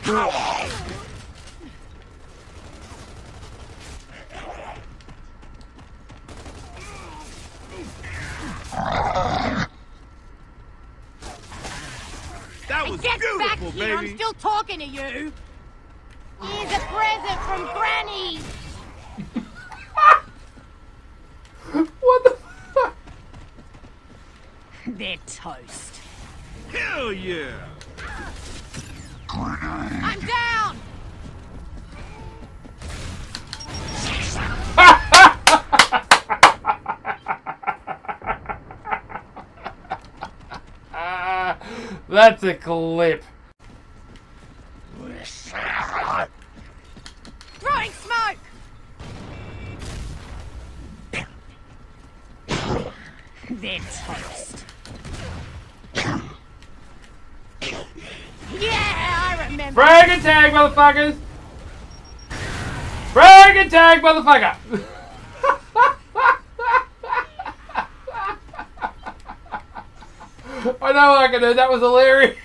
That was beautiful, back here. Baby. I'm still talking to you. Here's a present from Granny. What the fuck? They're toast. Hell yeah! I'm down. That's a clip. Throwing smoke. They're toast. Yeah, I remember. Frag and tag, motherfuckers! Frag and tag, motherfucker! I know I can do. That was hilarious.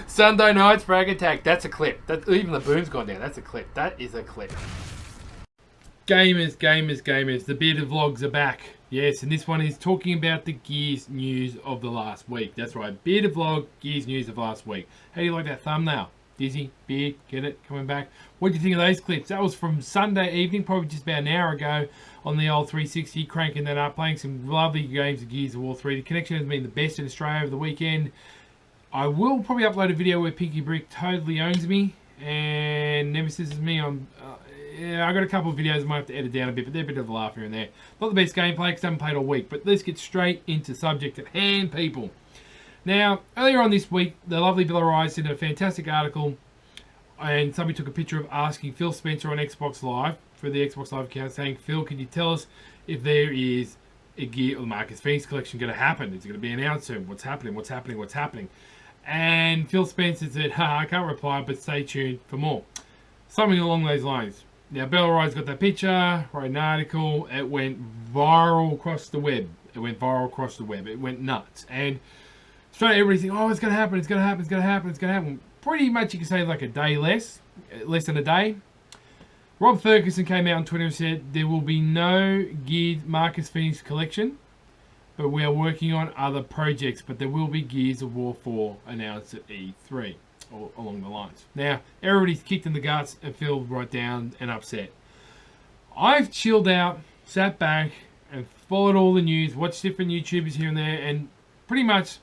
Sunday nights, frag and tag. That's a clip. That, even the boom's gone down. That's a clip. That is a clip. Gamers, gamers, gamers. The bearded vlogs are back. Yes, and this one is talking about the Gears news of the last week. That's right. Bearded vlog, Gears news of last week. How do you like that thumbnail? Dizzy, beard, get it? Coming back. What do you think of those clips? That was from Sunday evening, probably just about an hour ago on the old 360, cranking that up, playing some lovely games of Gears of War 3. The connection has been the best in Australia over the weekend. I will probably upload a video where Pinky Brick totally owns me and Nemesis is me on... yeah, I got a couple of videos I might have to edit down a bit, but they're a bit of a laugh here and there. Not the best gameplay because I haven't played all week, but let's get straight into subject at hand, people. Now, earlier on this week, the lovely Bill O'Reilly did a fantastic article, and somebody took a picture of asking Phil Spencer on Xbox Live, for the Xbox Live account, saying, Phil, can you tell us if there is a Gear or the Marcus Phoenix collection going to happen? Is it going to be announced soon? What's happening? What's happening? What's happening? And Phil Spencer said, I can't reply, but stay tuned for more. Something along those lines. Now, Bill O'Reilly's got that picture, wrote an article, it went viral across the web. It went viral across the web. It went nuts. And straight everybody's saying, oh, it's going to happen, it's going to happen, it's going to happen, it's going to happen. Pretty much you can say like a day less than a day. Rob Ferguson came out on Twitter and said, there will be no Gears Marcus Phoenix collection, but we are working on other projects, but there will be Gears of War 4 announced at E3. Or along the lines. Now, everybody's kicked in the guts and feel right down and upset. I've chilled out, sat back, and followed all the news, watched different YouTubers here and there, and pretty much,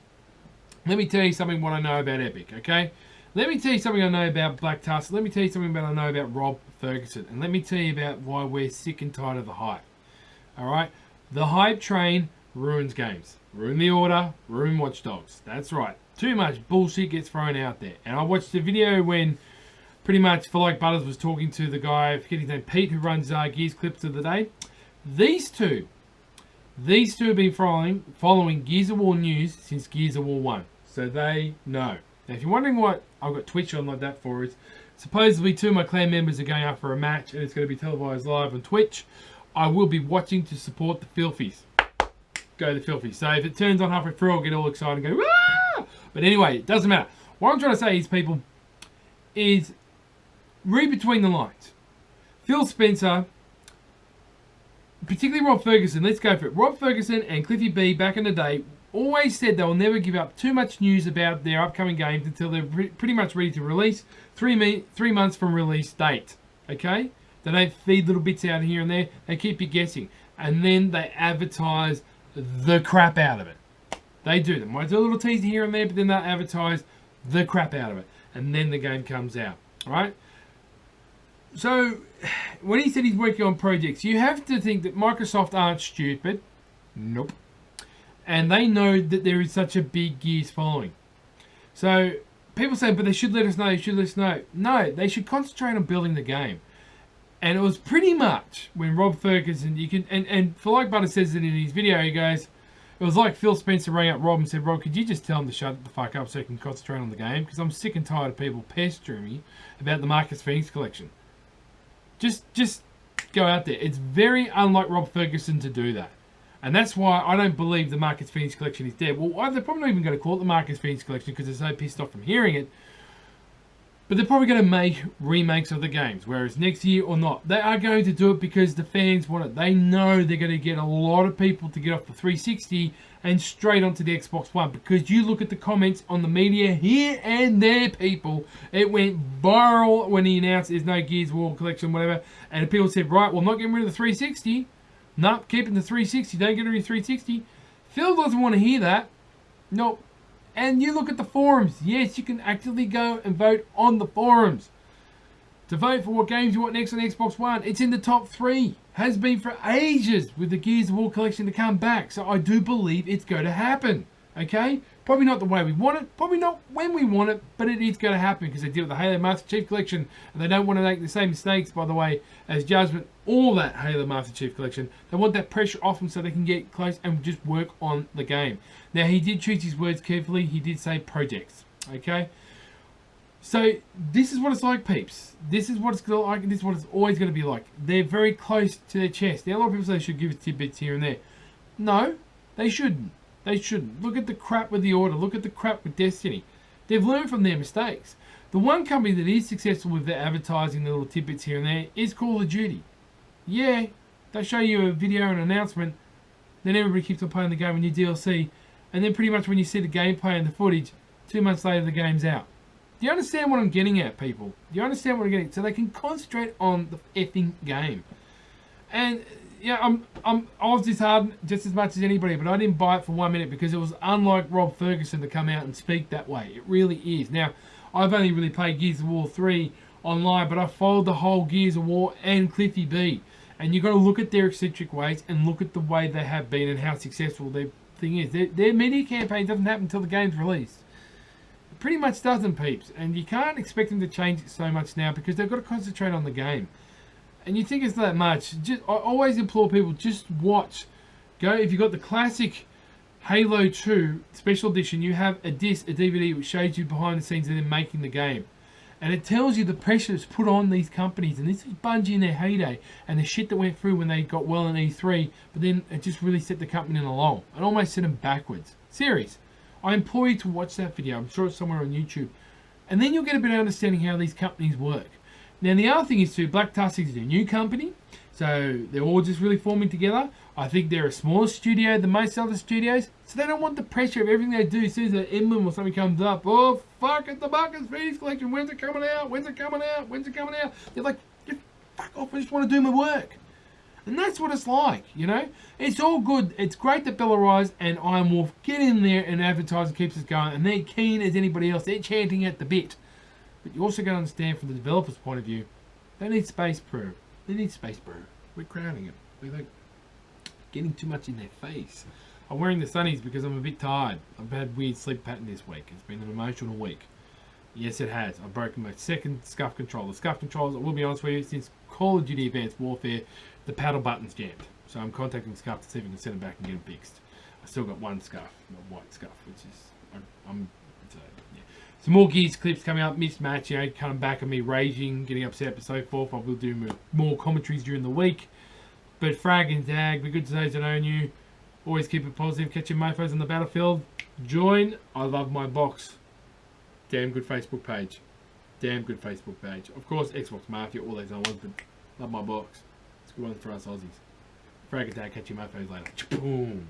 let me tell you something what I know about Epic, okay? Let me tell you something I know about Black Tusk. Let me tell you something I know about Rob Ferguson. And let me tell you about why we're sick and tired of the hype. Alright? The hype train ruins games. Ruin the Order, ruin Watch Dogs. That's right. Too much bullshit gets thrown out there. And I watched the video when pretty much For Like Butters was talking to the guy, I forget his name, Pete, who runs Gears Clips of the Day. These two have been following Gears of War news since Gears of War 1. So they know. Now if you're wondering what I've got Twitch on like that for, is supposedly two of my clan members are going out for a match and it's going to be televised live on Twitch. I will be watching to support the Filthies. Go the Filthies. So if it turns on halfway through, I'll get all excited and go, ah! But anyway, it doesn't matter. What I'm trying to say is, people, is read between the lines. Phil Spencer, particularly Rob Ferguson, let's go for it. Rob Ferguson and Cliffy B back in the day always said they'll never give up too much news about their upcoming games until they're pretty much ready to release. 3 months from release date. Okay? They don't feed little bits out here and there. They keep you guessing. And then they advertise the crap out of it. They do. They might do a little teaser here and there, but then they'll advertise the crap out of it. And then the game comes out. Alright? So, when he said he's working on projects, you have to think that Microsoft aren't stupid. Nope. And they know that there is such a big Gears following. So, people say, but they should let us know, they should let us know. No, they should concentrate on building the game. And it was pretty much when Rob Ferguson, and For Like Butter says it in his video, he goes, it was like Phil Spencer rang up Rob and said, Rob, could you just tell him to shut the fuck up so he can concentrate on the game? Because I'm sick and tired of people pestering me about the Marcus Phoenix collection. Just go out there. It's very unlike Rob Ferguson to do that. And that's why I don't believe the Marcus Phoenix collection is dead. Well, they're probably not even going to call it the Marcus Phoenix collection because they're so pissed off from hearing it. But they're probably going to make remakes of the games, whereas next year or not. They are going to do it because the fans want it. They know they're going to get a lot of people to get off the 360 and straight onto the Xbox One. Because you look at the comments on the media here and there, people. It went viral when he announced there's no Gears of War collection, whatever. And people said, right, well, not getting rid of the 360. Nope, keeping the 360. Don't get rid of the 360. Phil doesn't want to hear that. Nope. And you look at the forums. Yes, you can actively go and vote on the forums to vote for what games you want next on Xbox One. It's in the top 3. Has been for ages with the Gears of War collection to come back. So I do believe it's going to happen. Okay? Probably not the way we want it. Probably not when we want it. But it is going to happen because they did with the Halo Master Chief collection. And they don't want to make the same mistakes, by the way, as Judgment or that Halo Master Chief collection. They want that pressure off them so they can get close and just work on the game. Now, he did choose his words carefully. He did say projects. Okay? So, this is what it's like, peeps. This is what it's going to like, and this is what it's always going to be like. They're very close to their chest. Now, a lot of people say they should give us tidbits here and there. No, they shouldn't. They shouldn't. Look at the crap with the Order. Look at the crap with Destiny. They've learned from their mistakes. The one company that is successful with their advertising, the little tidbits here and there, is Call of Duty. Yeah, they show you a video and an announcement, then everybody keeps on playing the game with new DLC, and then pretty much when you see the gameplay and the footage, 2 months later the game's out. Do you understand what I'm getting at, people? Do you understand what I'm getting at? So they can concentrate on the effing game. And yeah, I was disheartened just as much as anybody, but I didn't buy it for 1 minute because it was unlike Rob Ferguson to come out and speak that way. It really is. Now, I've only really played Gears of War 3 online, but I followed the whole Gears of War and Cliffy B. And you've got to look at their eccentric ways and look at the way they have been and how successful their thing is. Their media campaign doesn't happen until the game's released. It pretty much doesn't, peeps. And you can't expect them to change it so much now because they've got to concentrate on the game. And you think it's that much. I always implore people, just watch. Go, if you've got the classic Halo 2 Special Edition, you have a disc, a DVD, which shows you behind the scenes of them making the game. And it tells you the pressure that's put on these companies. And this is Bungie in their heyday. And the shit that went through when they got well in E3. But then it just really set the company in a lull. And almost set them backwards. Serious. I implore you to watch that video. I'm sure it's somewhere on YouTube. And then you'll get a better understanding how these companies work. Now, the other thing is too, Black Tusk is a new company. So they're all just really forming together. I think they're a smaller studio than most other studios. So they don't want the pressure of everything they do. As soon as an emblem or something comes up, oh, fuck, it's the Buckets Fees collection. When's it coming out? When's it coming out? When's it coming out? They're like, just fuck off. I just want to do my work. And that's what it's like, you know. It's all good. It's great that Bella Rise and Iron Wolf get in there and advertise and keeps us going. And they're keen as anybody else. They're chanting at the bit. But you also got to understand from the developer's point of view, they need space, bro. They need space, bro. We're crowding it. We're like getting too much in their face. I'm wearing the sunnies because I'm a bit tired. I've had weird sleep pattern this week. It's been an emotional week. Yes, it has. I've broken my second scuff controller. The scuff controllers, I will be honest with you, since Call of Duty Advanced Warfare, the paddle button's jammed. So I'm contacting Scuff to see if we can send them back and get them fixed. I still got one scuff, a white scuff, which is, yeah. Some more Gears clips coming up, mismatch, you know, coming back and me raging, getting upset and so forth. I will do more commentaries during the week. But Frag and Dag, be good to those that own you. Always keep it positive, catch your mofos on the battlefield. Join, I love my box. Damn good Facebook page. Damn good Facebook page. Of course, Xbox Mafia, all those other ones, but love my box. It's a good one for us Aussies. Frag and Dag, catch your mofos later. Boom.